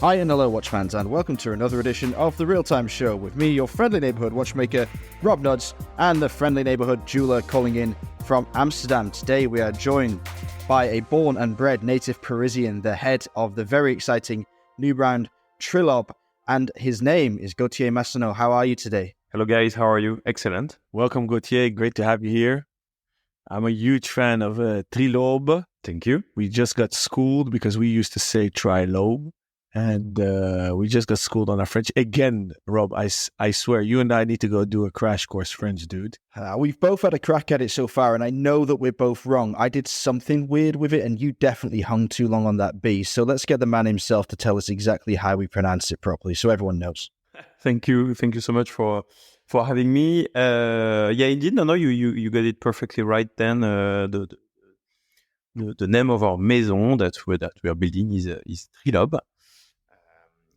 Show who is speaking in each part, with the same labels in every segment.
Speaker 1: Hi and hello, watch fans, and welcome to another edition of the Real Time Show with me, your friendly neighborhood watchmaker, Rob Nuds, and the friendly neighborhood jeweler calling in from Amsterdam. Today we are joined by a born and bred native Parisian, the head of the very exciting new brand Trilobe, and his name is Gautier Massonneau. How are you today?
Speaker 2: Hello guys, how are you? Excellent.
Speaker 3: Welcome, Gautier. Great to have you here. I'm a huge fan of Trilobe.
Speaker 2: Thank you.
Speaker 3: We just got schooled because we used to say Trilobe. And we just got schooled on our French. Again, Rob, I swear, you and I need to go do a crash course French, dude.
Speaker 1: We've both had a crack at it so far, and I know that we're both wrong. I did something weird with it, and you definitely hung too long on that B. So let's get the man himself to tell us exactly how we pronounce it properly, so everyone knows.
Speaker 2: Thank you so much for having me. Yeah, indeed. No, you got it perfectly right. Then the name of our maison that we are building is Trilobe.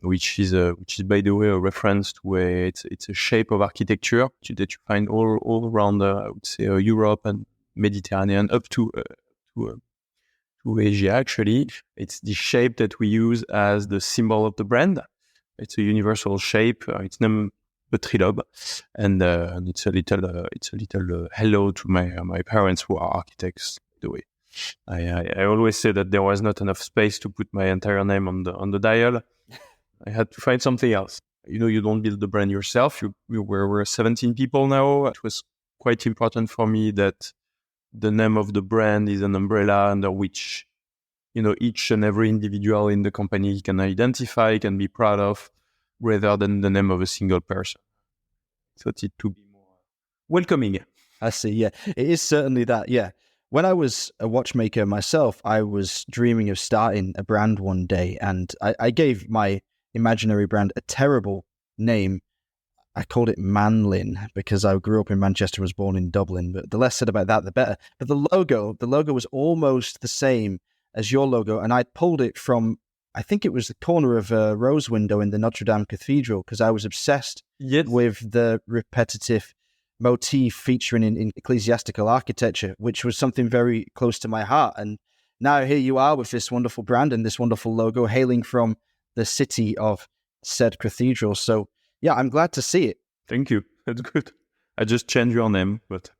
Speaker 2: Which is by the way a reference to it's a shape of architecture that you find all around I would say Europe and Mediterranean up to Asia. Actually, it's the shape that we use as the symbol of the brand. It's a universal shape. It's named the Trilobe, and it's a little hello to my parents who are architects. By the way, I always say that there was not enough space to put my entire name on the dial. I had to find something else. You don't build the brand yourself. We're 17 people now. It was quite important for me that the name of the brand is an umbrella under which, each and every individual in the company can identify, can be proud of, rather than the name of a single person. So it to be more welcoming.
Speaker 1: I see, yeah. It is certainly that, yeah. When I was a watchmaker myself, I was dreaming of starting a brand one day, and I gave my imaginary brand a terrible name. I called it Manlin because I grew up in Manchester, was born in Dublin, but the less said about that the better. But the logo was almost the same as your logo, and I pulled it from, I think it was the corner of a rose window in the Notre Dame Cathedral, because I was obsessed with the repetitive motif featuring in ecclesiastical architecture, which was something very close to my heart. And now here you are with this wonderful brand and this wonderful logo hailing from the city of said cathedral. So yeah, I'm glad to see it.
Speaker 2: Thank you. That's good. I just changed your name, but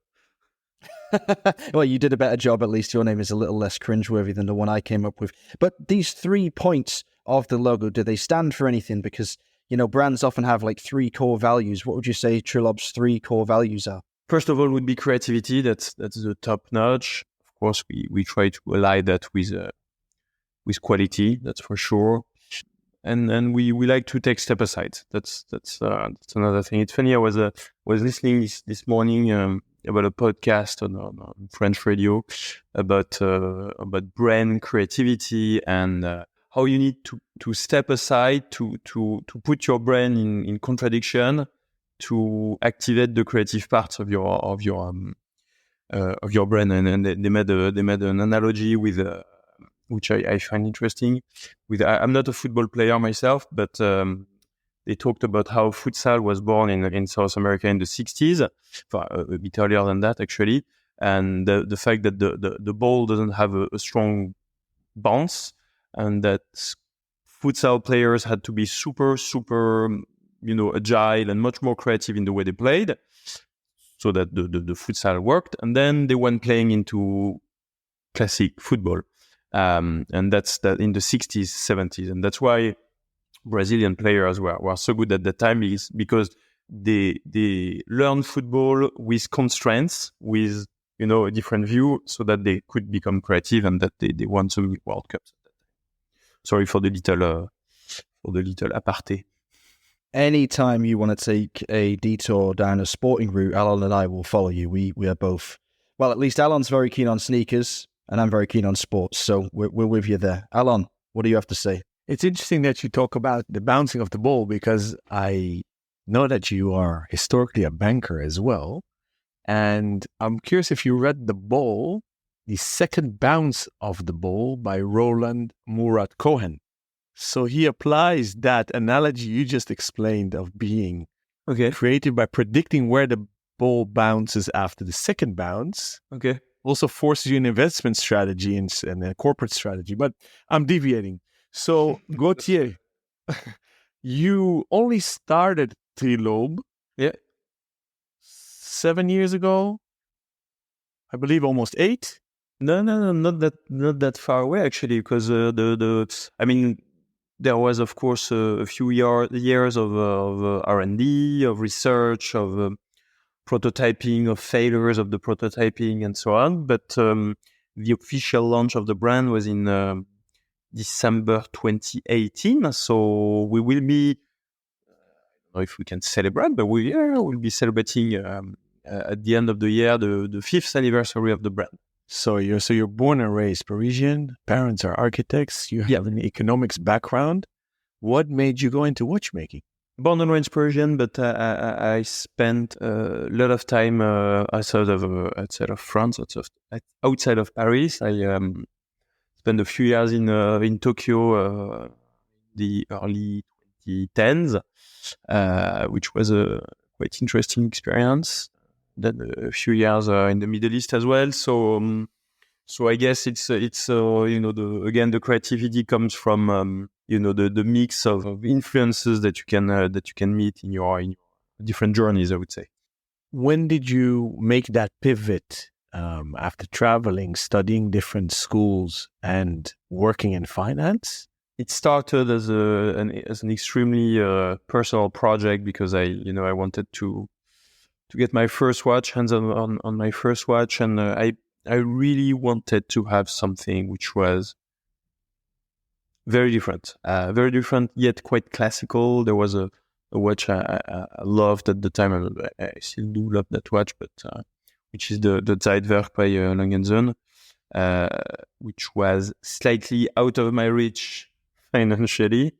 Speaker 1: well, you did a better job. At least your name is a little less cringeworthy than the one I came up with. But these 3 points of the logo, do they stand for anything? Because brands often have like 3 core values. What would you say Trilobe's 3 core values are?
Speaker 2: First of all would be creativity. That's the top notch. Of course, we try to ally that with quality. That's for sure. And we like to take step aside. That's another thing. It's funny. I was listening this morning about a podcast on French radio about brand creativity and how you need to step aside to put your brand in contradiction to activate the creative parts of your brand. And they made an analogy with which I find interesting. I'm not a football player myself, but they talked about how futsal was born in South America in the 60s, a bit earlier than that actually, and the fact that the ball doesn't have a strong bounce, and that futsal players had to be super agile and much more creative in the way they played, so that the futsal worked, and then they went playing into classic football. And that's that in the 60s, 70s. And that's why Brazilian players were so good at that time, is because they learned football with constraints, with, a different view, so that they could become creative and that they won some World Cups at that time. Sorry for the little aparté.
Speaker 1: Anytime you want to take a detour down a sporting route, Alon and I will follow you. We are both, well, at least Alon's very keen on sneakers, and I'm very keen on sports, so we're with you there. Alon, what do you have to say?
Speaker 3: It's interesting that you talk about the bouncing of the ball, because I know that you are historically a banker as well. And I'm curious if you read The Second Bounce of the Ball by Roland Murat Cohen. So he applies that analogy you just explained of being creative by predicting where the ball bounces after the second bounce.
Speaker 2: Okay.
Speaker 3: Also forces you an investment strategy and a corporate strategy. But I'm deviating. So Gautier, You only started Trilobe
Speaker 2: Yeah.
Speaker 3: 7 years ago, I believe, almost 8.
Speaker 2: No, not that far away actually, because I mean, there was of course a few years of R&D, of research, of prototyping, of failures of the prototyping, and so on. But the official launch of the brand was in December 2018. So we will be, I don't know if we can celebrate, but we'll be celebrating at the end of the year the 5th anniversary of the brand.
Speaker 3: So you're born and raised Parisian. Parents are architects. You have an economics background. What made you go into watchmaking?
Speaker 2: Born and raised Parisian, but I spent a lot of time outside of France, outside of Paris. I spent a few years in Tokyo, the early 2010s, which was a quite interesting experience. Then a few years in the Middle East as well. So I guess it's the creativity comes from the mix of influences that you can meet in your different journeys, I would say.
Speaker 3: When did you make that pivot after traveling, studying different schools, and working in finance?
Speaker 2: It started as an extremely personal project because I wanted to get my first watch, hands on my first watch, and I really wanted to have something which was very different yet quite classical. There was a watch I loved at the time. I still do love that watch, but which is the Zeitwerk by Lang & Söhne, which was slightly out of my reach financially.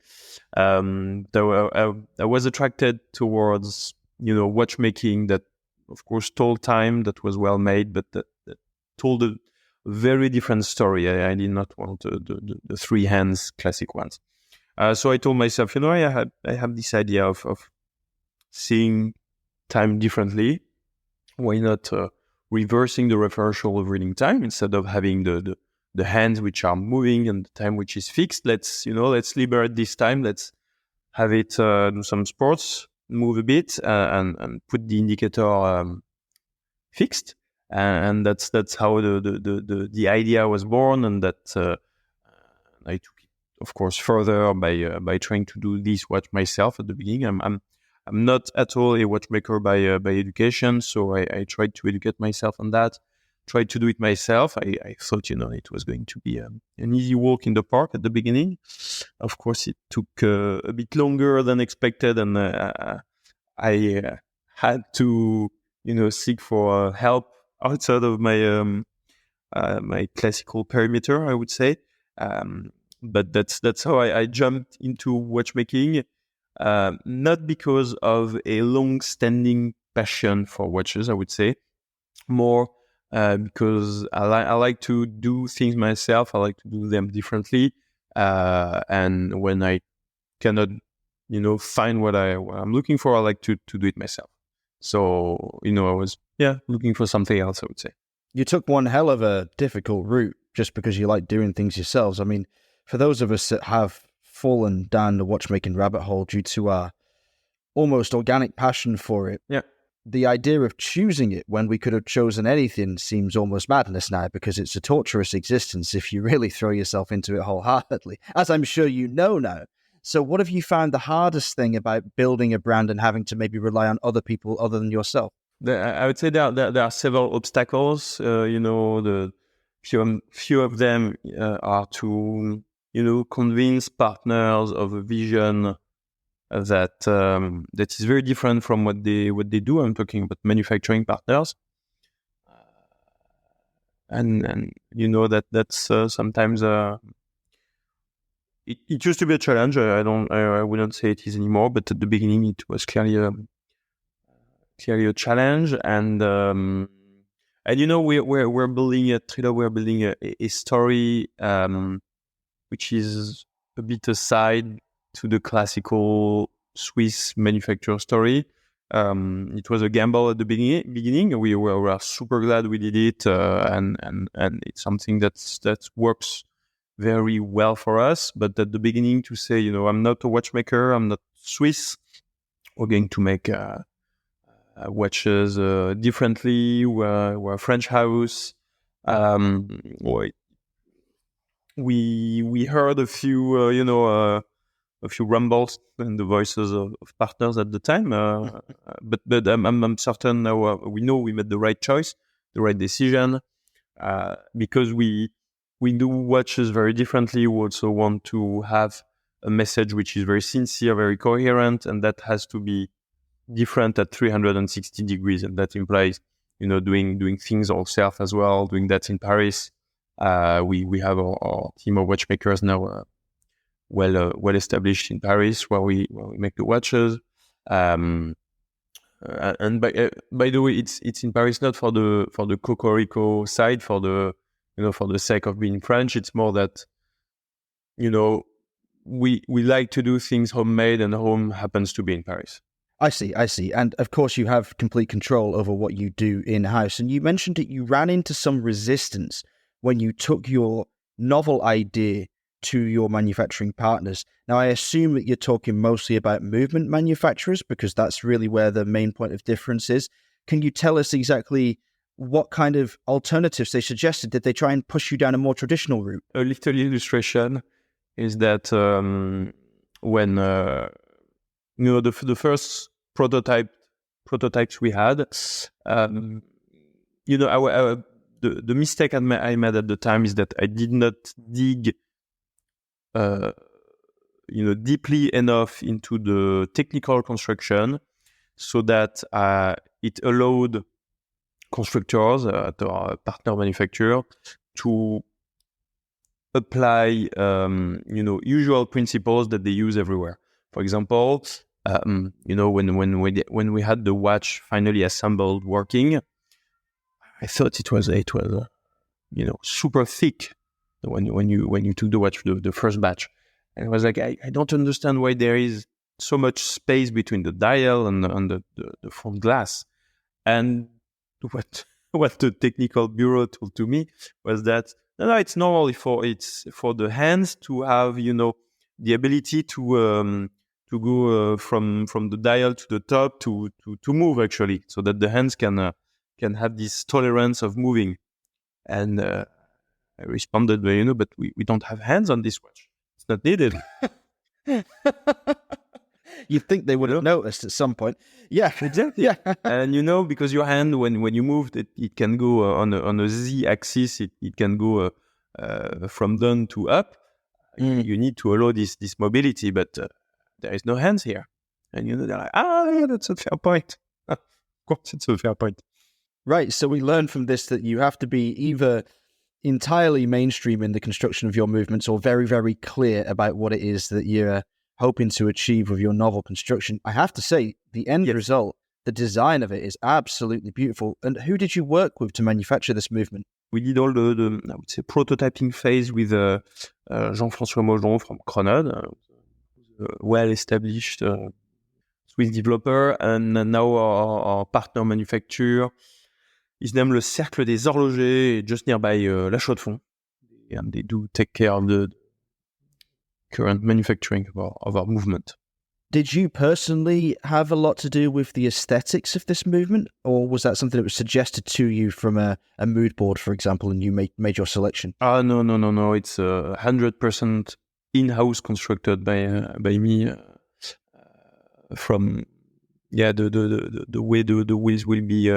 Speaker 2: Though I was attracted towards watchmaking that, of course, told time, that was well made, but that told a very different story. I did not want the three hands classic ones. So I told myself, I have this idea of seeing time differently. Why not reversing the reversal of reading time instead of having the hands which are moving and the time which is fixed? Let's liberate this time. Let's have it do some sports, move a bit, and put the indicator fixed. And that's how the idea was born, and that I took it, of course, further by trying to do this watch myself at the beginning. I'm not at all a watchmaker by education, so I tried to educate myself on that. Tried to do it myself. I thought, it was going to be an easy walk in the park at the beginning. Of course, it took a bit longer than expected, and I had to, seek for help outside of my my classical perimeter, I would say. But that's how I jumped into watchmaking. Not because of a long-standing passion for watches, I would say, more because I like to do things myself. I like to do them differently, and when I cannot, find what I'm looking for, I like to do it myself. So I was looking for something else, I would say.
Speaker 1: You took one hell of a difficult route just because you like doing things yourselves. I mean, for those of us that have fallen down the watchmaking rabbit hole due to our almost organic passion for it, the idea of choosing it when we could have chosen anything seems almost madness now, because it's a torturous existence if you really throw yourself into it wholeheartedly, as I'm sure you know now. So what have you found the hardest thing about building a brand and having to maybe rely on other people other than yourself?
Speaker 2: I would say there are several obstacles. The few of them are to convince partners of a vision that is very different from what they do. I'm talking about manufacturing partners, and that's sometimes it used to be a challenge. I wouldn't say it is anymore, but at the beginning it was clearly a challenge. And we're building at Trilobe, we're building a story which is a bit aside to the classical Swiss manufacturer story. It was a gamble at the beginning. We were super glad we did it, and it's something that works very well for us. But at the beginning, to say, I'm not a watchmaker, I'm not Swiss, we're going to make watches differently. We're a French house. We heard a few, a few rumbles in the voices of partners at the time. But I'm certain now we know we made the right choice, the right decision, because we do watches very differently. We also want to have a message which is very sincere, very coherent, and that has to be different at 360 degrees. And that implies, doing things ourselves as well, doing that in Paris. We have our team of watchmakers now well established in Paris, where we make the watches. And by the way, it's in Paris not for the cocorico side, for the sake of being French. It's more that we like to do things homemade, and home happens to be in Paris.
Speaker 1: I see. And of course, you have complete control over what you do in-house. And you mentioned that you ran into some resistance when you took your novel idea to your manufacturing partners. Now, I assume that you're talking mostly about movement manufacturers, because that's really where the main point of difference is. Can you tell us exactly what kind of alternatives they suggested? Did they try and push you down a more traditional route?
Speaker 2: A little illustration is that when the first prototypes we had, the mistake I made at the time is that I did not dig deeply enough into the technical construction, so that it allowed constructors, our partner manufacturer, to apply usual principles that they use everywhere. For example, when we had the watch finally assembled working, I thought it was super thick when you took the watch, the first batch, and I was like, I don't understand why there is so much space between the dial and the front glass. And what the technical bureau told to me was that no, it's normal for the hands to have the ability to go from the dial to the top to move, actually, so that the hands can have this tolerance of moving. And I responded, but we don't have hands on this watch. It's not needed.
Speaker 1: You'd think they would have noticed at some point. Yeah,
Speaker 2: exactly.
Speaker 1: Yeah.
Speaker 2: And because your hand, when you move, it can go on a Z axis. It can go from down to up. You need to allow this mobility, but there is no hands here. And they're like, yeah, that's a fair point. Of course, it's a fair point.
Speaker 1: Right. So we learned from this that you have to be either entirely mainstream in the construction of your movements, or very, very clear about what it is that you're hoping to achieve with your novel construction. I have to say, the end result, the design of it, is absolutely beautiful. And who did you work with to manufacture this movement?
Speaker 2: We did all the I would say, prototyping phase with Jean-François Mojon from Cronod, well-established Swiss developer, and now our partner manufacturer is named Le Cercle des Horlogers, just nearby La Chaux-de-Fonds, and they do take care of the current manufacturing of our movement.
Speaker 1: Did you personally have a lot to do with the aesthetics of this movement, or was that something that was suggested to you from a mood board, for example, and you made your selection?
Speaker 2: No. It's 100% in-house constructed by me. From the way the wheels will be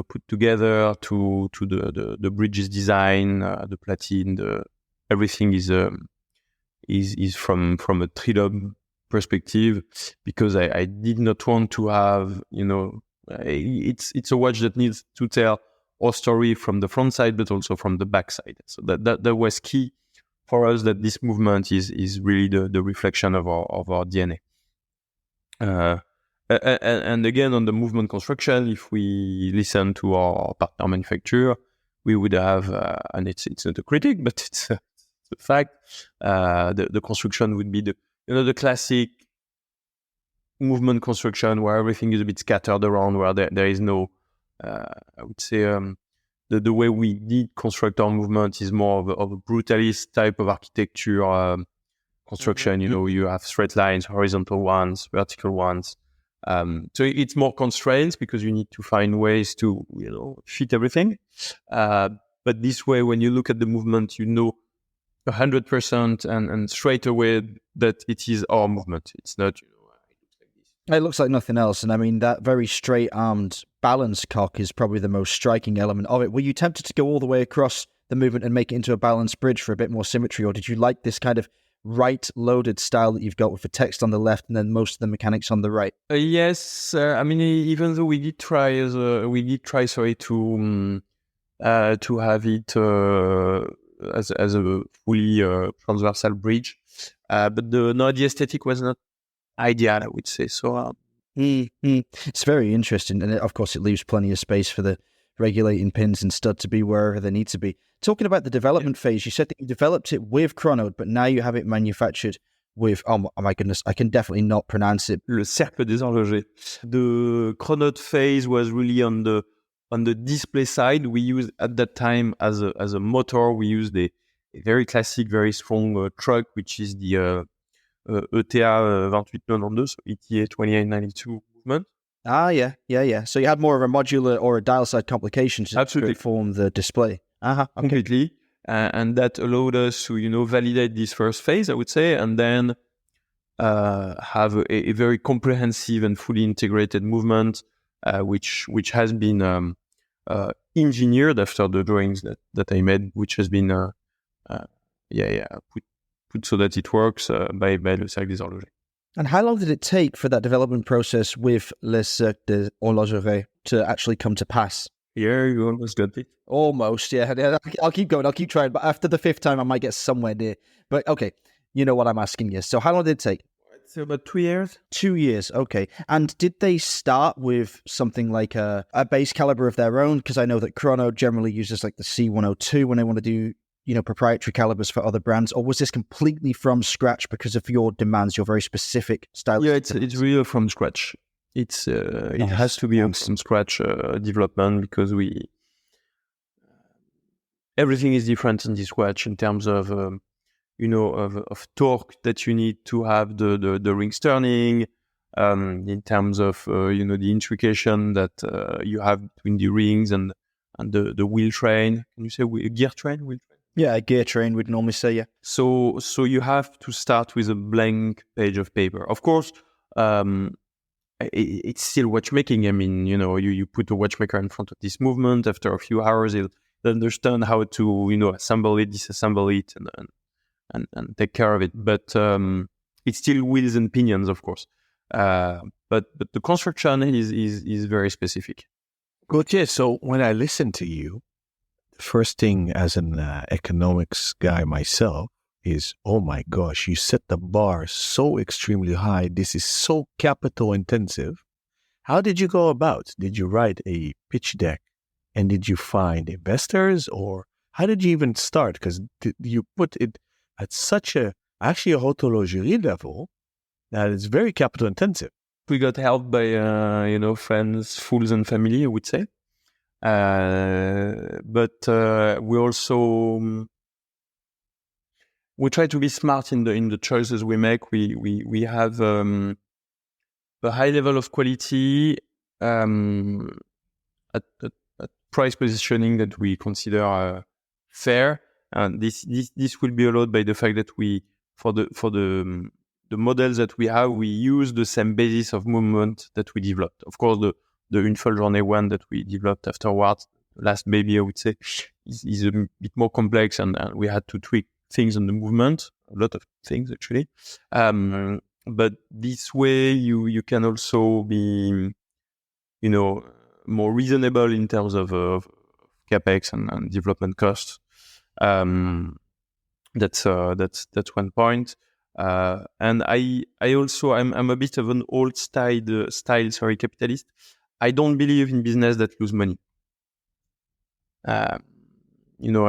Speaker 2: put together to the bridges design, the platine, everything is from a Trilobe perspective, because I did not want to have it's a watch that needs to tell our story from the front side, but also from the back side. So that was key for us, that this movement is really the reflection of our DNA. And again, on the movement construction, if we listen to our partner manufacturer, we would have, and it's not a critic, but it's a fact, the construction would be the classic movement construction, where everything is a bit scattered around, where there is no, I would say, the way we did construct our movement is more of a brutalist type of architecture construction.
Speaker 1: Mm-hmm.
Speaker 2: You have straight lines, horizontal ones, vertical ones. So it's more constraints because you need to find ways to, fit everything. But this way, when you look at the movement, 100% and straight away that it is our movement. It's not, it looks like this.
Speaker 1: It looks like nothing else. And I mean, that very straight-armed balance cock is probably the most striking element of it. Were you tempted to go all the way across the movement and make it into a balanced bridge for a bit more symmetry? Or did you like this kind of right-loaded style that you've got with the text on the left and then most of the mechanics on the right?
Speaker 2: Yes. I mean, even though we did try, to have it as a fully transversal bridge, but the aesthetic was not ideal, I would say. So
Speaker 1: It's very interesting, and of course it leaves plenty of space for the regulating pins and stud to be wherever they need to be. Talking about the development phase, you said that you developed it with Chronode, but now you have it manufactured with, oh my goodness, I can definitely not pronounce it.
Speaker 2: Le cercle des horlogers. The Chronode phase was really on the display side. We used at that time as a motor. We used a very classic, very strong truck, which is the ETA 2892, so ETA 2892 movement.
Speaker 1: Yeah. So you had more of a modular or a dial side complication to
Speaker 2: Absolutely.
Speaker 1: form the display. Okay.
Speaker 2: Completely. And that allowed us to, validate this first phase, I would say, and then have a very comprehensive and fully integrated movement, which has been engineered after the drawings that I made, which has been put so that it works by Le Cercle des Horlogers.
Speaker 1: And how long did it take for that development process with Le Cercle des Horlogers to actually come to pass?
Speaker 2: Yeah, you almost got it.
Speaker 1: Almost, yeah. I'll keep going. I'll keep trying. But after the fifth time, I might get somewhere near. But okay, you know what I'm asking you. So how long did it take?
Speaker 2: It's about 2 years.
Speaker 1: 2 years, okay. And did they start with something like a base caliber of their own? Because I know that Chrono generally uses like the C102 when they want to do, proprietary calibers for other brands. Or was this completely from scratch because of your demands, your very specific style?
Speaker 2: Yeah, it's really from scratch. It has to be from scratch development because everything is different in this watch in terms of of torque that you need to have the rings turning, in terms of the intrication that you have between the rings and the wheel train. Can you say gear train? Wheel train?
Speaker 1: Yeah, a gear train would normally say, yeah.
Speaker 2: So you have to start with a blank page of paper. Of course, it's still watchmaking. I mean, you put a watchmaker in front of this movement. After a few hours, he'll understand how to, assemble it, disassemble it, and take care of it. But it's still wheels and pinions, of course. But the construction is very specific.
Speaker 3: Gautier, so when I listen to you, the first thing as an economics guy myself is, oh my gosh, you set the bar so extremely high. This is so capital intensive. How did you go about? Did you write a pitch deck and did you find investors, or how did you even start? Because you put it at such a horlogerie level that it's very capital intensive.
Speaker 2: We got help by, friends, fools and family, I would say. But we also... we try to be smart in the choices we make. We have a high level of quality at price positioning that we consider fair, and this will be allowed by the fact that we for the models that we have, we use the same basis of movement that we developed. Of course, the Une Folle Journée one that we developed afterwards, last baby, I would say, is a bit more complex, and we had to tweak things on the movement, a lot of things actually. But this way you can also be, more reasonable in terms of capex and development costs. That's one point. And I also I'm a bit of an old style capitalist. I don't believe in business that lose money. I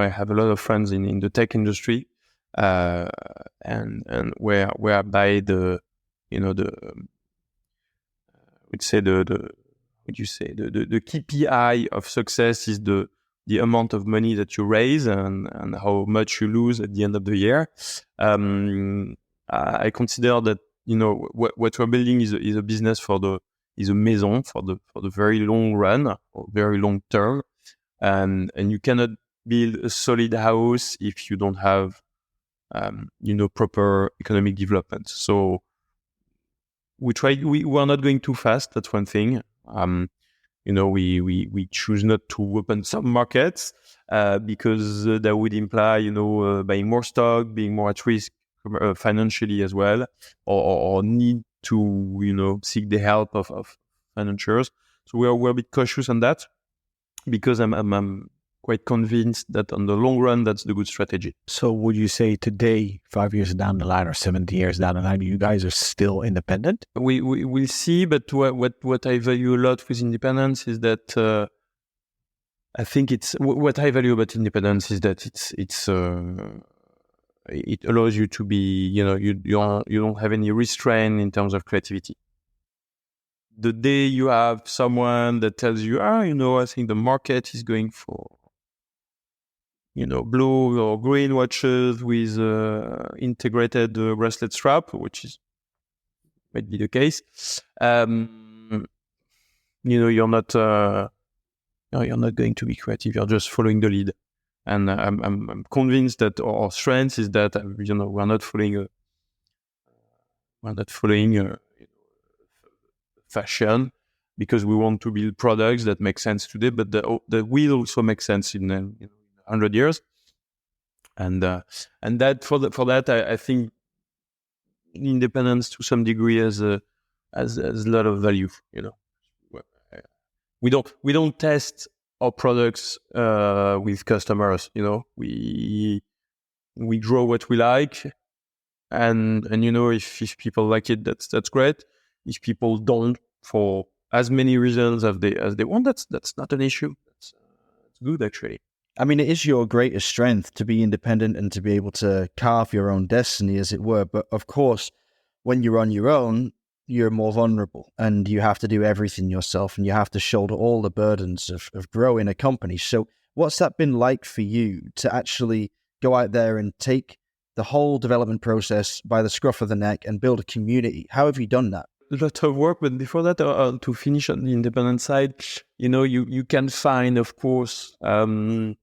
Speaker 2: have a lot of friends in the tech industry, and whereby the KPI of success is the the amount of money that you raise and how much you lose at the end of the year. I consider that, you know, what we're building is a business is a maison for the very long run or very long term. And you cannot build a solid house if you don't have, you know, proper economic development. So we are not going too fast. That's one thing. You know, we choose not to open some markets because that would imply, you know, buying more stock, being more at risk financially as well, or need to, you know, seek the help of financiers. So we're a bit cautious on that because I'm quite convinced that on the long run, that's the good strategy.
Speaker 3: So would you say today, 5 years down the line or 70 years down the line, you guys are still independent?
Speaker 2: We'll see, but what I value a lot with independence is that I think it's what I value about independence is that it allows you to be, you know, you don't have any restraint in terms of creativity. The day you have someone that tells you, you know, I think the market is going for, you know, blue or green watches with integrated bracelet strap, which might be the case. You know, you're not going to be creative. You're just following the lead. And I'm convinced that our strength is that, you know, we're not following fashion because we want to build products that make sense today, but that will also make sense in 100 years. And that for that, I think independence to some degree has a lot of value. You know, we don't test our products with customers. You know, we draw what we like, and you know, if people like it, that's great. If people don't, for as many reasons as they want, that's not an issue. It's good, actually.
Speaker 1: I mean, it is your greatest strength to be independent and to be able to carve your own destiny, as it were. But of course, when you're on your own, you're more vulnerable and you have to do everything yourself and you have to shoulder all the burdens of growing a company. So what's that been like for you to actually go out there and take the whole development process by the scruff of the neck and build a community? How have you done that?
Speaker 2: A lot of work, but before that, to finish on the independent side, you know, you can find, of course, not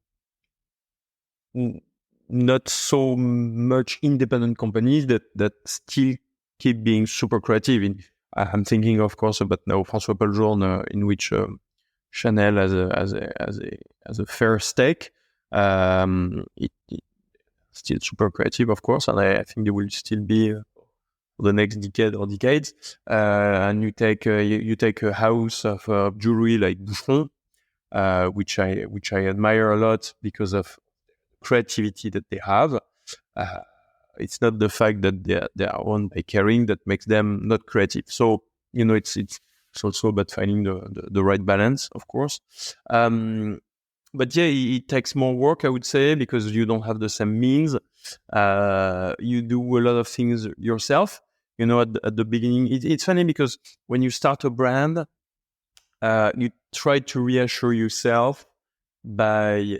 Speaker 2: so much independent companies that still keep being super creative. I'm thinking, of course, about now François Paul, in which Chanel has a fair stake. It's still super creative, of course, and I think they will still be for the next decade or decades. And you take a house of jewelry like Boucheron, which I admire a lot because of creativity that they have. It's not the fact that they are owned by Kering that makes them not creative. So, you know, it's also about finding the right balance, of course. But yeah, it takes more work, I would say, because you don't have the same means. You do a lot of things yourself. You know, at the beginning, it's funny because when you start a brand, you try to reassure yourself by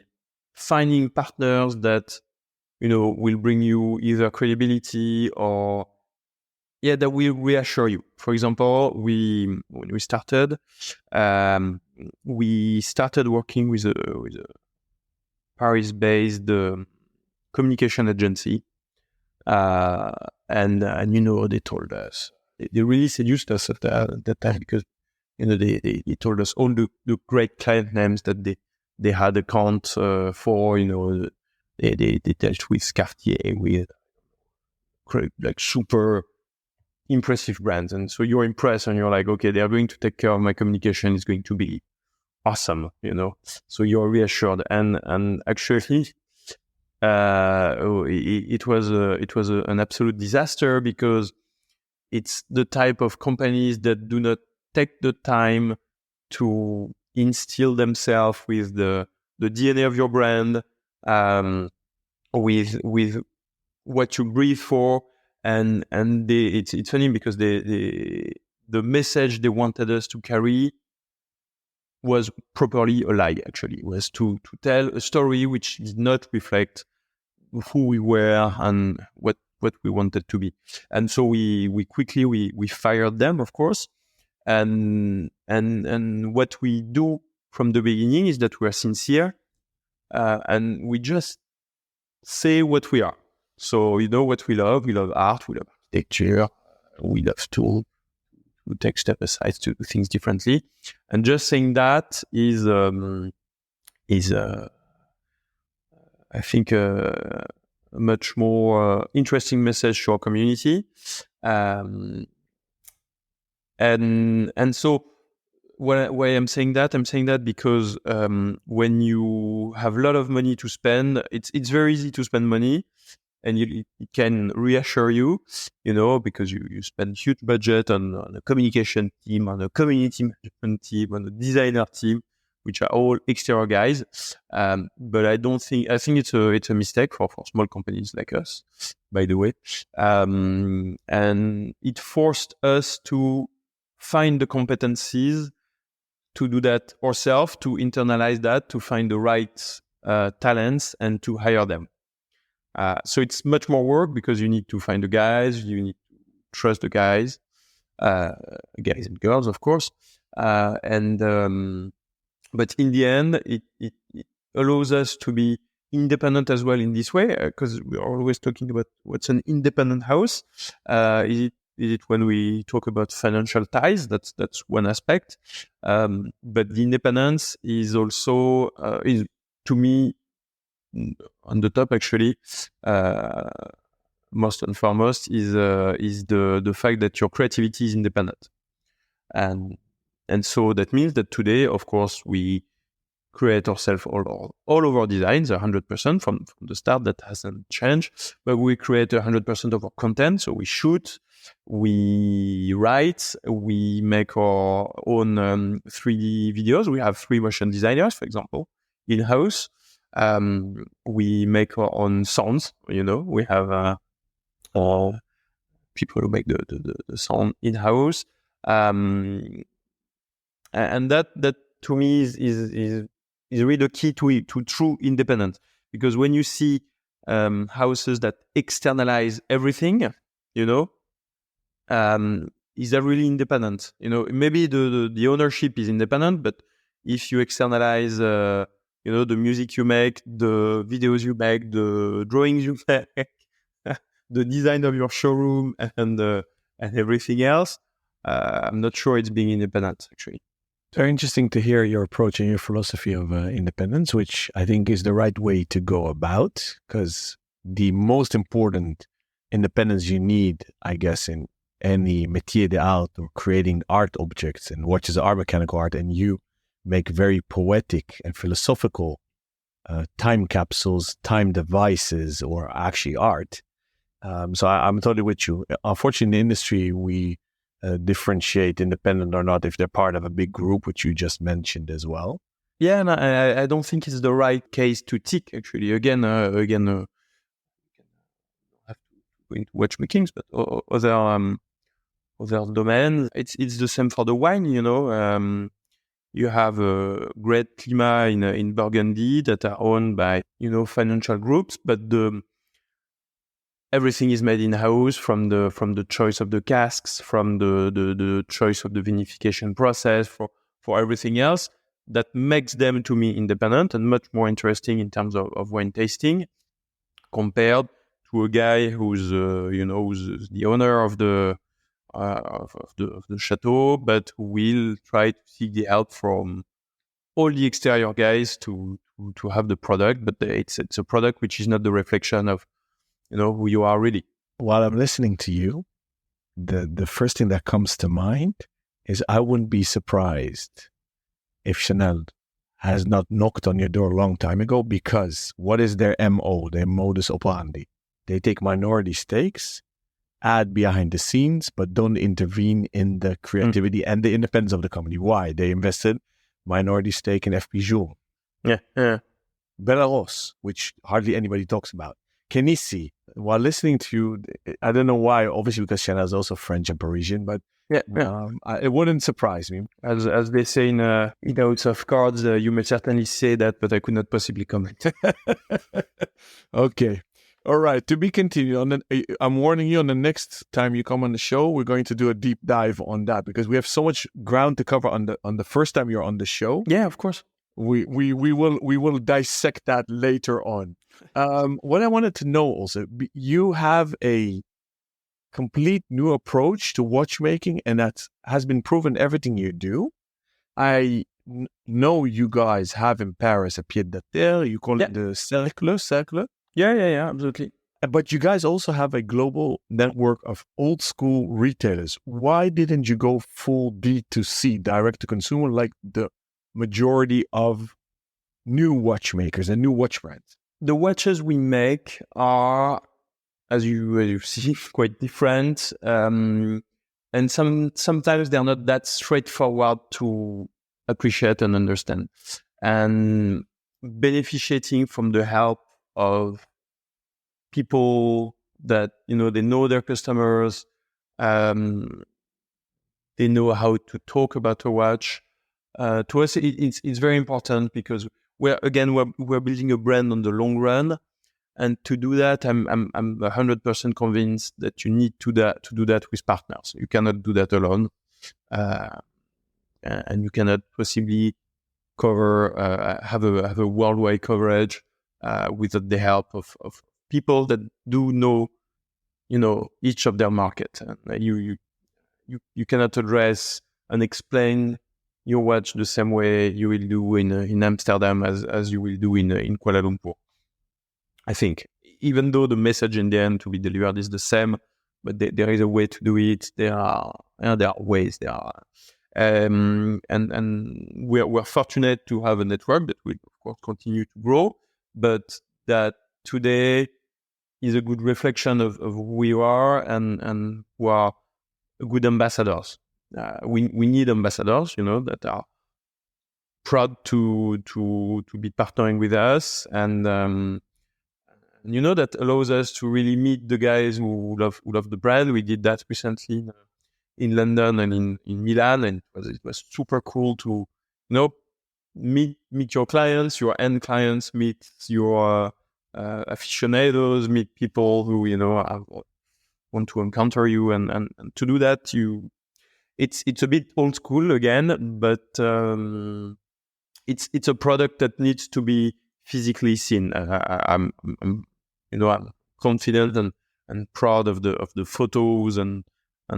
Speaker 2: finding partners that, you know, will bring you either credibility or, that will reassure you. For example, when we started, working with a Paris-based communication agency, and you know, they told us they really seduced us at that time because, you know, they told us all the great client names that they had account for. You know, they dealt with Gautier, with like super impressive brands, and so you're impressed and you're like, okay, they are going to take care of my communication. It's going to be awesome, you know. So you're reassured, and actually, it was an absolute disaster because it's the type of companies that do not take the time to instill themselves with the DNA of your brand, with what you breathe for, and it's funny because the message they wanted us to carry was properly a lie. Actually, it was to tell a story which did not reflect who we were and what we wanted to be. And so we quickly we fired them, of course. And what we do from the beginning is that we are sincere, and we just say what we are. So what we love. We love art. We love architecture. We love to take step aside to do things differently. And just saying that is I think a much more interesting message to our community. And so why I'm saying that because when you have a lot of money to spend, it's very easy to spend money, and it can reassure you, because you spend huge budget on a communication team, on a community management team, on a designer team, which are all exterior guys. But I think it's a mistake for small companies like us, by the way. And it forced us to find the competencies to do that ourselves, to internalize that, to find the right talents and to hire them. So it's much more work because you need to find the guys, you need to trust the guys and girls, of course. But in the end, it allows us to be independent as well in this way, because we're always talking about what's an independent house. Is it when we talk about financial ties? That's one aspect. But the independence is also, is to me, on the top actually, most and foremost is the fact that your creativity is independent. And so that means that today, of course, we create ourselves all of our designs 100% from the start. That hasn't changed, but we create 100% of our content. So we shoot, we write, we make our own 3D videos. We have 3 motion designers, for example, in-house. We make our own sounds. We have people who make the sound in-house. And that to me is really the key to true independence. Because when you see houses that externalize everything, is that really independent? Maybe the ownership is independent, but if you externalize, the music you make, the videos you make, the drawings you make, the design of your showroom, and everything else, I'm not sure it's being independent, actually.
Speaker 3: Very interesting to hear your approach and your philosophy of independence, which I think is the right way to go about, because the most important independence you need, I guess, in any métier d'art or creating art objects, and what is art, mechanical art, and you make very poetic and philosophical time capsules, time devices, or actually art. So I'm totally with you. Unfortunately, in the industry, we differentiate independent or not if they're part of a big group, which you just mentioned as well.
Speaker 2: Yeah, and I don't think it's the right case to tick, actually. Again, have to go into watchmakings, but other domains, it's the same for the wine. You have a great climat in Burgundy that are owned by financial groups, but everything is made in house, from the choice of the casks, from the choice of the vinification process, for everything else. That makes them, to me, independent and much more interesting in terms of wine tasting, compared to a guy who's the owner of the chateau, but who will try to seek the help from all the exterior guys to have the product. But it's a product which is not the reflection of who you are really.
Speaker 3: While I'm listening to you, the first thing that comes to mind is I wouldn't be surprised if Chanel has not knocked on your door a long time ago, because what is their MO, their modus operandi? They take minority stakes, add behind the scenes, but don't intervene in the creativity and the independence of the company. Why? They invested minority stake in FP Joule.
Speaker 2: Yeah.
Speaker 3: Belarus, which hardly anybody talks about. Kenissi, while listening to you, I don't know why, obviously because Chanel is also French and Parisian, but
Speaker 2: Yeah,
Speaker 3: It wouldn't surprise me.
Speaker 2: as they say in House of Cards, you may certainly say that, but I could not possibly comment.
Speaker 3: Okay. All right. To be continued. I'm warning you, on the next time you come on the show, we're going to do a deep dive on that because we have so much ground to cover on the first time you're on the show.
Speaker 2: Yeah, of course.
Speaker 3: We will dissect that later on. What I wanted to know also, you have a complete new approach to watchmaking, and that has been proven everything you do. I know you guys have in Paris a pied de terre. You call it the cercle.
Speaker 2: Yeah, absolutely.
Speaker 3: But you guys also have a global network of old school retailers. Why didn't you go full D2C, direct to consumer, like the majority of new watchmakers and new watch brands?
Speaker 2: The watches we make are, as you see, quite different. And sometimes they're not that straightforward to appreciate and understand. And benefiting from the help of people that, they know their customers, they know how to talk about a watch. To us, it's very important because we're building a brand on the long run. And to do that, I'm 100% convinced that you need to do that with partners. You cannot do that alone, and you cannot possibly have a worldwide coverage without the help of people that do know, each of their market. And you cannot address and explain your watch the same way you will do in Amsterdam as you will do in Kuala Lumpur. I think, even though the message in the end to be delivered is the same, but there is a way to do it. There are ways. And we're fortunate to have a network that will, of course, continue to grow, but that today is a good reflection of who we are and who are good ambassadors. We need ambassadors, that are proud to be partnering with us, and that allows us to really meet the guys who love the brand. We did that recently in London and in Milan, and it was super cool to meet your clients, your end clients, meet your aficionados, meet people who want to encounter you, and to do that, it's a bit old school again, but it's a product that needs to be physically seen. I'm confident and proud of the photos and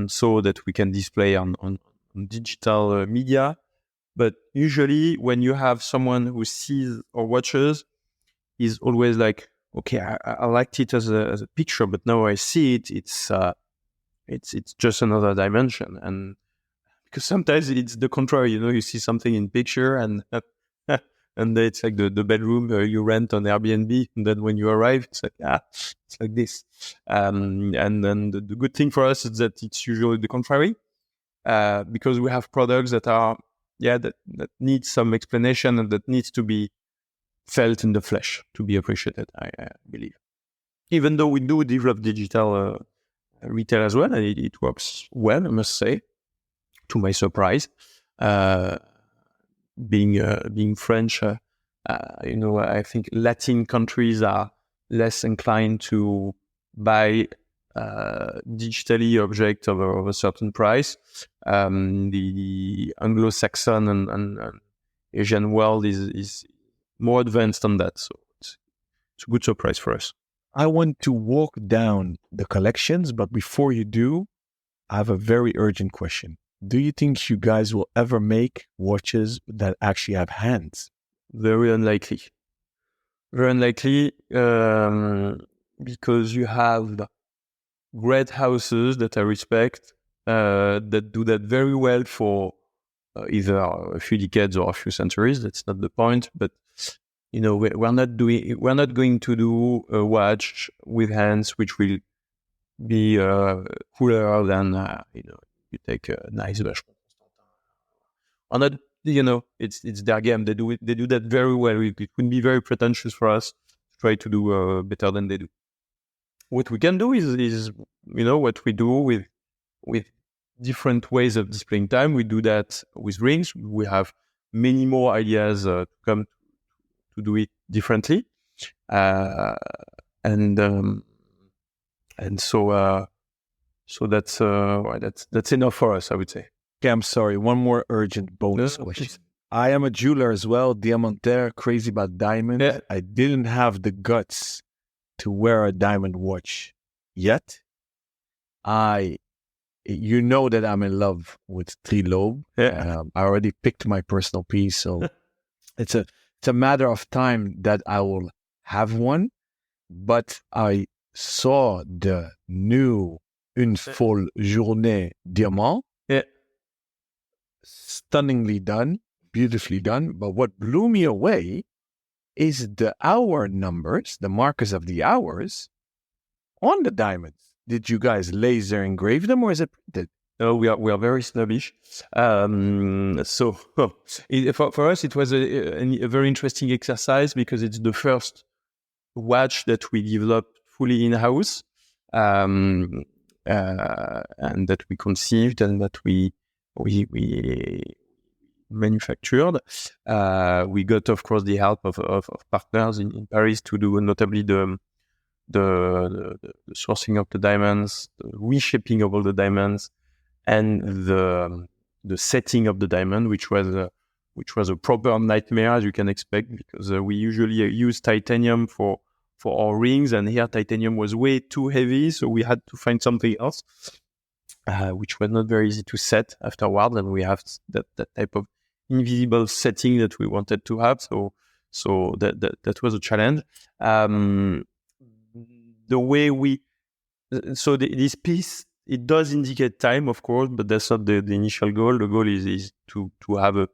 Speaker 2: so that we can display on digital media. But usually when you have someone who sees or watches, is always like, okay, I liked it as a picture, but now I see it. It's just another dimension. And because sometimes it's the contrary, you see something in picture and and it's like the bedroom you rent on Airbnb, and then when you arrive, it's like it's like this. And then the good thing for us is that it's usually the contrary, because we have products that are that need some explanation and that needs to be felt in the flesh to be appreciated. I believe, even though we do develop digital retail as well, and it works well, I must say, to my surprise. Being French, I think Latin countries are less inclined to buy digitally objects of a certain price. The Anglo-Saxon and Asian world is more advanced on that, so it's a good surprise for us.
Speaker 3: I want to walk down the collections, but before you do, I have a very urgent question. Do you think you guys will ever make watches that actually have hands?
Speaker 2: Very unlikely. Very unlikely, because you have great houses that I respect, that do that very well for either a few decades or a few centuries. That's not the point. But we're not going to do a watch with hands which will be cooler than you take a nice Vacheron Constantin. Or not, it's their game. They do that very well. It would be very pretentious for us to try to do better than they do. What we can do is what we do with different ways of displaying time. We do that with rings. We have many more ideas to come to do it differently. And so that's enough for us, I would say.
Speaker 3: Okay, I'm sorry. One more urgent bonus
Speaker 2: No,
Speaker 3: question.
Speaker 2: please.
Speaker 3: I am a jeweler as well, diamantaire, crazy about diamonds.
Speaker 2: Yeah.
Speaker 3: I didn't have the guts to wear a diamond watch yet. You know that I'm in love with Trilobe.
Speaker 2: Yeah.
Speaker 3: I already picked my personal piece, so it's a matter of time that I will have one. But I saw the new Une Folle Journée Diamant.
Speaker 2: Yeah.
Speaker 3: Stunningly done, beautifully done. But what blew me away is the hour numbers, the markers of the hours on the diamonds. Did you guys laser engrave them or is it printed?
Speaker 2: No, we are very snobbish. So for us, it was a very interesting exercise because it's the first watch that we developed fully in-house, and that we conceived and that we manufactured. We got, of course, the help of partners in Paris to do notably the sourcing of the diamonds, the reshaping of all the diamonds, and the setting of the diamond, which was a proper nightmare, as you can expect, because we usually use titanium for our rings, and here titanium was way too heavy, so we had to find something else, which was not very easy to set afterward, and we have that type of invisible setting that we wanted to have. So that was a challenge. This piece, it does indicate time, of course, but that's not the initial goal. The goal is to have a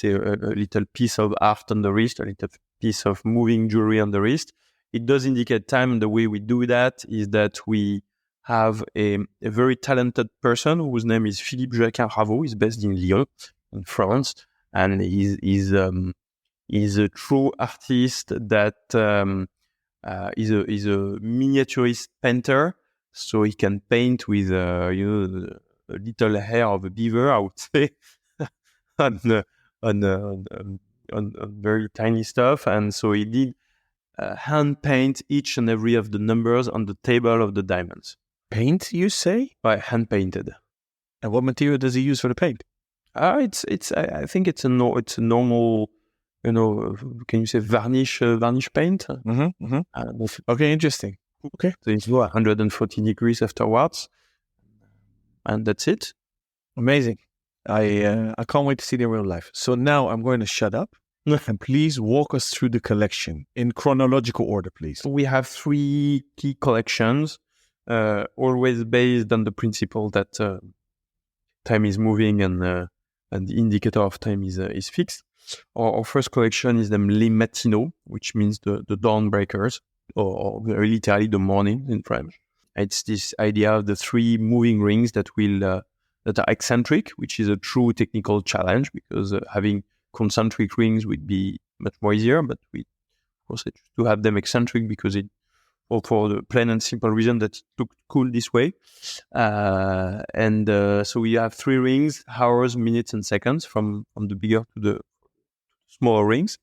Speaker 2: little piece of art on the wrist, a little piece of moving jewelry on the wrist. It does indicate time, and the way we do that is that we have a very talented person whose name is Philippe Jacquin Raveau. He's based in Lyon, in France, and he's a true artist that is a miniaturist painter. So he can paint with a little hair of a beaver, I would say, on very tiny stuff. And so he did hand paint each and every of the numbers on the table of the diamonds.
Speaker 3: Paint, you say?
Speaker 2: By hand painted.
Speaker 3: And what material does he use for the paint?
Speaker 2: I think it's a normal, can you say varnish paint?
Speaker 3: Okay, interesting. Okay.
Speaker 2: So it's 140 degrees afterwards, and that's it.
Speaker 3: Amazing. I can't wait to see it in real life. So now I'm going to shut up and please walk us through the collection in chronological order, please.
Speaker 2: We have 3 key collections, always based on the principle that time is moving and the indicator of time is fixed. Our first collection is named Les Matinaux, which means the dawn breakers, or very literally the morning in French. It's this idea of the 3 moving rings that are eccentric, which is a true technical challenge because having concentric rings would be much more easier, but we also choose to have them eccentric because for the plain and simple reason that it looked cool this way. So we have 3 rings, hours, minutes, and seconds from the bigger to the smaller rings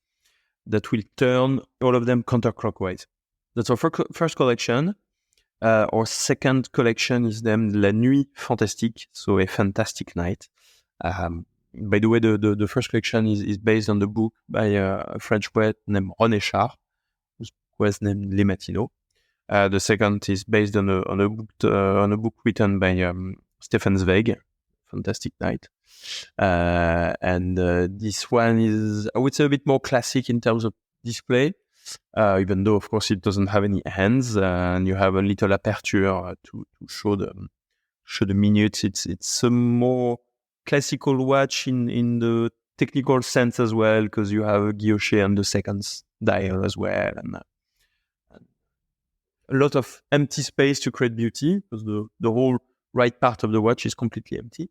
Speaker 2: that will turn all of them counterclockwise. That's our first collection. Our second collection is named La Nuit Fantastique, so a fantastic night. By the way, the first collection is based on the book by a French poet named René Char, whose book was named Les Matinaux. The second is based on a book written by Stefan Zweig, Fantastic Night. This one is, I would say, a bit more classic in terms of display, even though, of course, it doesn't have any hands, and you have a little aperture to show the minutes. It's a more classical watch in the technical sense as well, because you have a Gautier and the seconds dial as well, and a lot of empty space to create beauty, because the whole right part of the watch is completely empty.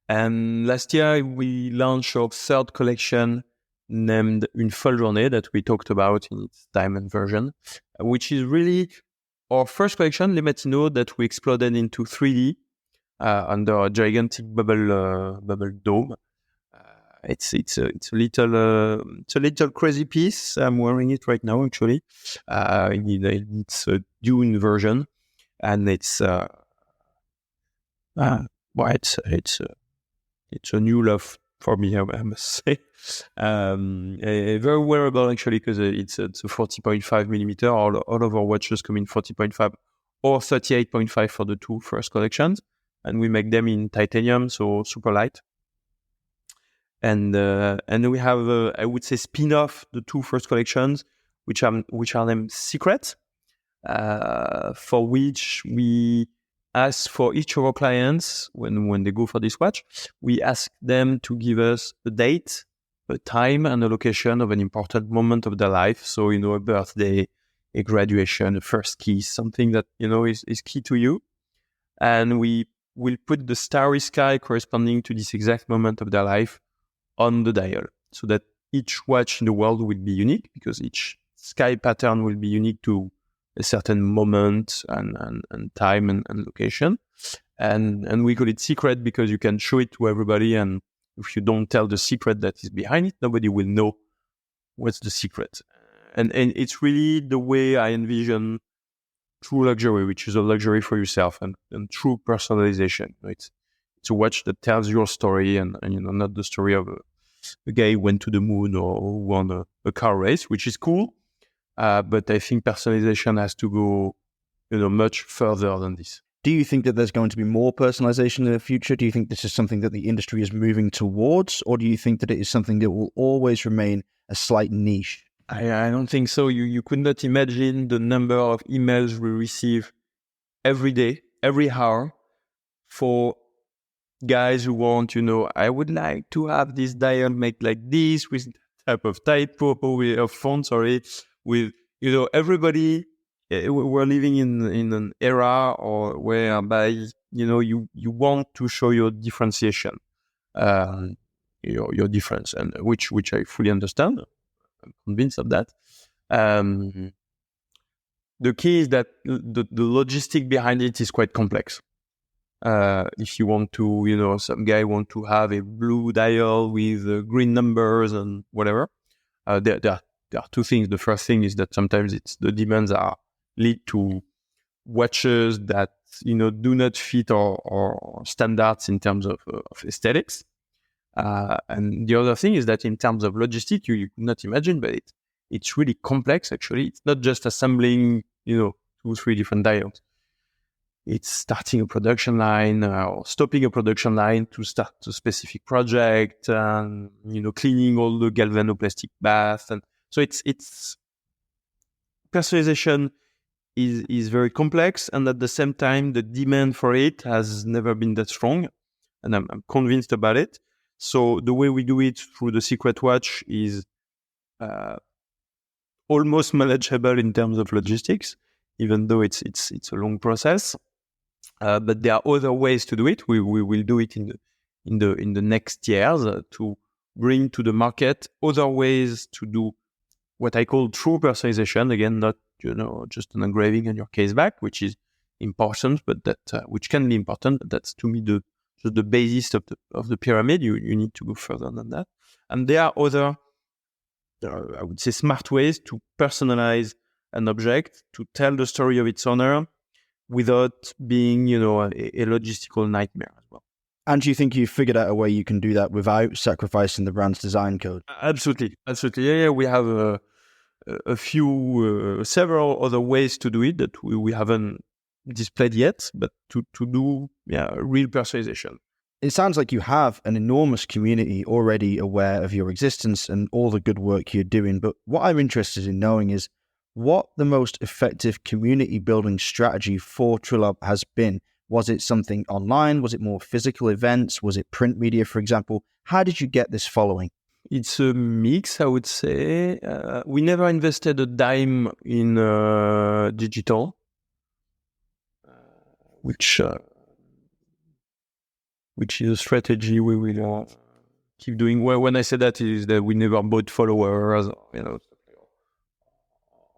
Speaker 2: And last year we launched our third collection named Une Folle Journée that we talked about in its diamond version, which is really our first collection, Les Matinaux, that we exploded into 3D under a gigantic bubble dome. It's a little crazy piece. I'm wearing it right now, actually. It's a Dune version, and it's a new love for me, I must say. Very wearable, actually, because it's a 40.5 millimeter. All of our watches come in 40.5 or 38.5 for the two first collections, and we make them in titanium, so super light. And we have, I would say, spin-off the two first collections, which are named Secret, for which we ask for each of our clients when they go for this watch, we ask them to give us a date, a time, and a location of an important moment of their life. So, a birthday, a graduation, a first kiss, something that is key to you, and we will put the starry sky corresponding to this exact moment of their life on the dial, so that each watch in the world will be unique, because each sky pattern will be unique to a certain moment and time and location. And we call it Secret because you can show it to everybody, and if you don't tell the secret that is behind it, nobody will know what's the secret. And it's really the way I envision true luxury, which is a luxury for yourself, and true personalization. It's a watch that tells your story, and not the story of a guy who went to the moon or who won a car race, which is cool. But I think personalization has to go, much further than this.
Speaker 1: Do you think that there's going to be more personalization in the future? Do you think this is something that the industry is moving towards, or do you think that it is something that will always remain a slight niche?
Speaker 2: I don't think so. You could not imagine the number of emails we receive every day, every hour, for guys who want, I would like to have this dial made like this, with type of typo, of font, with, everybody. We're living in an era or whereby, you want to show your differentiation, your difference, and which I fully understand. I'm convinced of that. The key is that the logistic behind it is quite complex. If you want to, some guy want to have a blue dial with green numbers and whatever, there are two things. The first thing is that sometimes the demands lead to watches that do not fit our standards in terms of aesthetics. And the other thing is that in terms of logistics, you could not imagine, but it's really complex. Actually, it's not just assembling 2-3 different dials. It's starting a production line or stopping a production line to start a specific project, and cleaning all the galvanoplastic bath, and so it's personalization is very complex, and at the same time, the demand for it has never been that strong, and I'm convinced about it. So the way we do it through the Secret watch is almost manageable in terms of logistics, even though it's a long process. But there are other ways to do it. We will do it in the next years to bring to the market other ways to do what I call true personalization. Again, not just an engraving on your case back, which is important, but that which can be important. But that's, to me, the basis of the pyramid. You need to go further than that. And there are other, I would say, smart ways to personalize an object, to tell the story of its owner, without being, a logistical nightmare as well.
Speaker 1: And do you think you've figured out a way you can do that without sacrificing the brand's design code?
Speaker 2: Absolutely. Yeah. We have several other ways to do it that we haven't displayed yet, but to do real personalization.
Speaker 1: It sounds like you have an enormous community already aware of your existence and all the good work you're doing. But what I'm interested in knowing is what the most effective community building strategy for Trilobe has been. Was it something online? Was it more physical events? Was it print media, for example? How did you get this following?
Speaker 2: It's a mix, I would say. We never invested a dime in digital, which is a strategy we will keep doing. Well, when I say that, is that we never bought followers,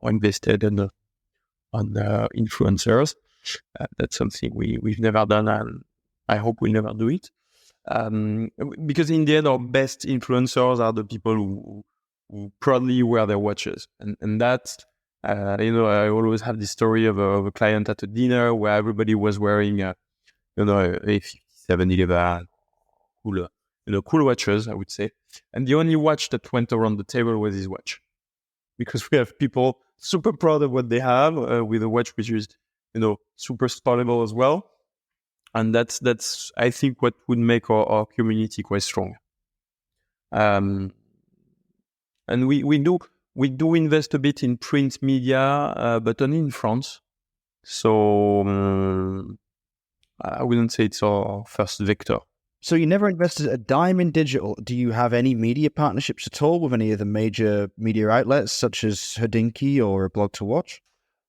Speaker 2: or invested on influencers. That's something we've never done, and I hope we'll never do it. Because in the end, our best influencers are the people who proudly wear their watches. And that's, I always have this story of a client at a dinner where everybody was wearing, a 5711, cool watches, I would say. And the only watch that went around the table was his watch. Because we have people super proud of what they have with a watch which is, super sportable as well. And that's I think what would make our community quite strong. And we do invest a bit in print media, but only in France. So I wouldn't say it's our first vector.
Speaker 1: So you never invested a dime in digital. Do you have any media partnerships at all with any of the major media outlets, such as Hodinkee or Blog to Watch?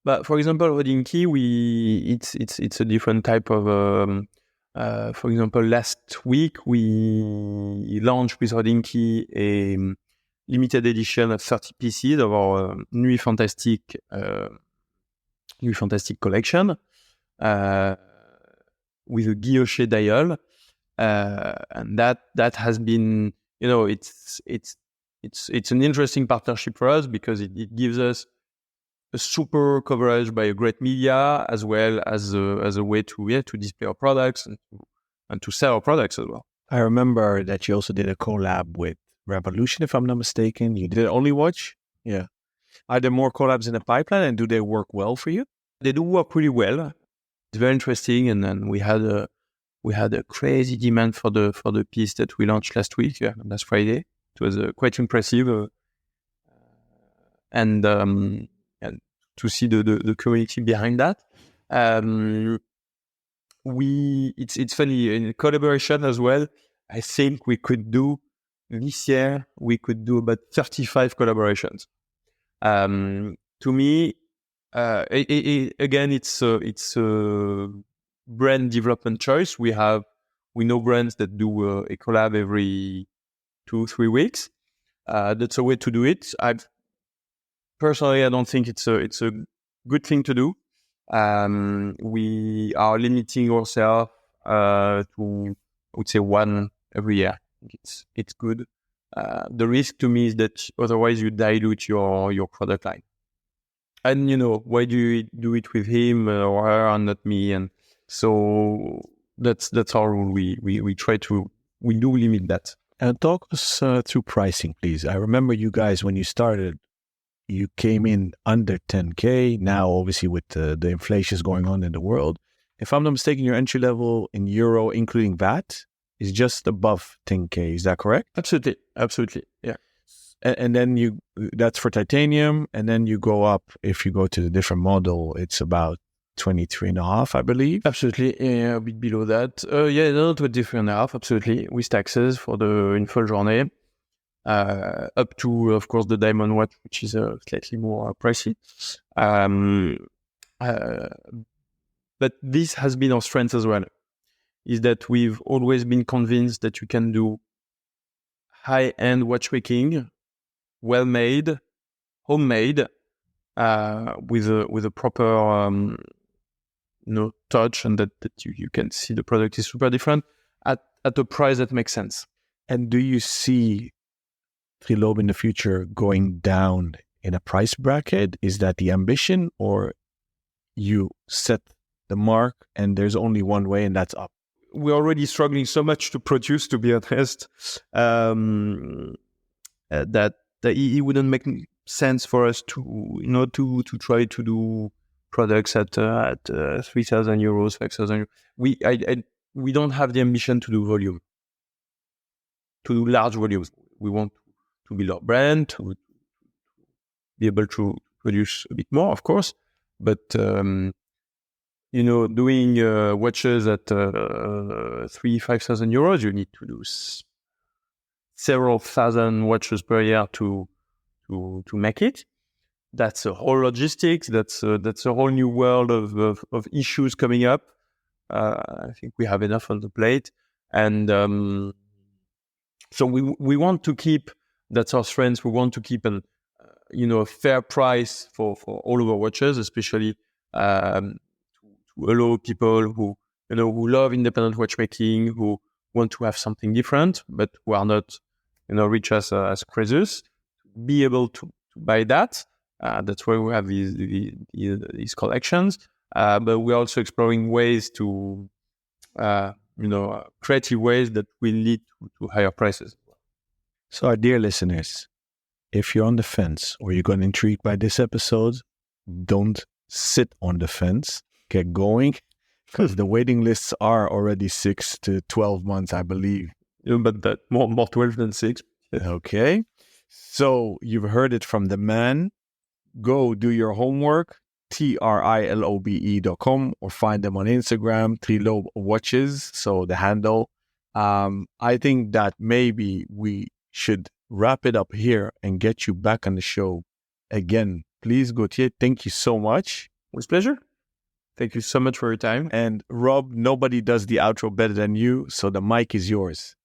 Speaker 2: But for example, Hodinkee, it's a different type of. For example, last week we launched with Hodinkee a limited edition of 30 pieces of our Nuit Fantastique collection with a Gautier dial. And that has been, it's an interesting partnership for us because it gives us a super coverage by a great media as well as a way to display our products and to sell our products as well.
Speaker 3: I remember that you also did a collab with Revolution, if I'm not mistaken. You did Only Watch? Yeah. Are there more collabs in the pipeline, and do they work well for you?
Speaker 2: They do work really well. It's very interesting, and then we had a crazy demand for the piece that we launched last week, last Friday. It was quite impressive, and to see the community behind that. It's funny in collaboration as well. I think we could do this year. We could do about 35 collaborations. To me, again, it's a brand development choice. We know brands that do a collab every 2-3 weeks. That's a way to do it. Personally, I don't think it's a good thing to do. We are limiting ourselves to, I would say, one every year. I think it's good. The risk to me is that otherwise you dilute your product line. And why do you do it with him or her and not me? And so that's our rule. We do limit that.
Speaker 3: And talk us through pricing, please. I remember you guys when you started, you came in under 10K. Now, obviously, with the inflation going on in the world, if I'm not mistaken, your entry level in euro, including VAT, is just above 10K. Is that correct?
Speaker 2: Absolutely, yeah.
Speaker 3: And then that's for titanium, and then you go up. If you go to the different model, it's about 23.5, I believe.
Speaker 2: Absolutely, yeah, a bit below that. No, 23.5, absolutely, with taxes for the in-full journey. Up to, of course, the diamond watch, which is slightly more pricey. But this has been our strength as well, is that we've always been convinced that you can do high-end watchmaking, well-made, homemade, with a proper touch, and that you can see the product is super different at a price that makes sense.
Speaker 3: And do you see Trilobe in the future going down in a price bracket? Is that the ambition, or you set the mark and there's only one way and that's up?
Speaker 2: We're already struggling so much to produce, to be honest, that it wouldn't make sense for us to try to do products at 3,000 euros, 5,000 euros. We don't have the ambition to do volume, to do large volumes. We want to build our brand, to be able to produce a bit more, of course. But, doing watches at 3,000-5,000 euros, you need to do several thousand watches per year to make it. That's a whole logistics. That's a whole new world of issues coming up. I think we have enough on the plate. And so we want to keep, that's our strength. We want to keep a fair price for all of our watches, especially to allow people who who love independent watchmaking, who want to have something different, but who are not, rich as crazers, be able to buy that. That's why we have these collections. But we're also exploring ways to, creative ways that will lead to higher prices.
Speaker 3: So, our dear listeners, if you're on the fence or you got intrigued by this episode, don't sit on the fence. Get going, because the waiting lists are already 6 to 12 months, I believe.
Speaker 2: But that more 12 than 6.
Speaker 3: Okay. So you've heard it from the man. Go do your homework, trilobe.com, or find them on Instagram, Trilobe Watches. So the handle. I think that maybe we should wrap it up here and get you back on the show again. Please, Gautier, thank you so much.
Speaker 2: With pleasure. Thank you so much for your time.
Speaker 3: And Rob, nobody does the outro better than you, so the mic is yours.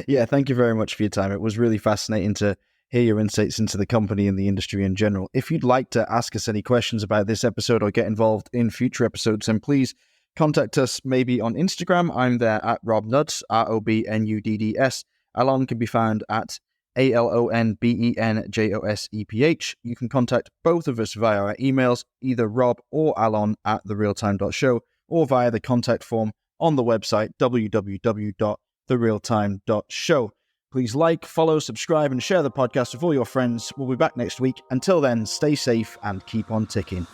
Speaker 1: Yeah, thank you very much for your time. It was really fascinating to hear your insights into the company and the industry in general. If you'd like to ask us any questions about this episode or get involved in future episodes, then please contact us maybe on Instagram. I'm there at RobNuds, ROBNUDDS. Alon can be found at ALONBENJOSEPH. You can contact both of us via our emails, either Rob or Alon at therealtime.show, or via the contact form on the website www.therealtime.show. Please like, follow, subscribe, and share the podcast with all your friends. We'll be back next week. Until then, stay safe and keep on ticking.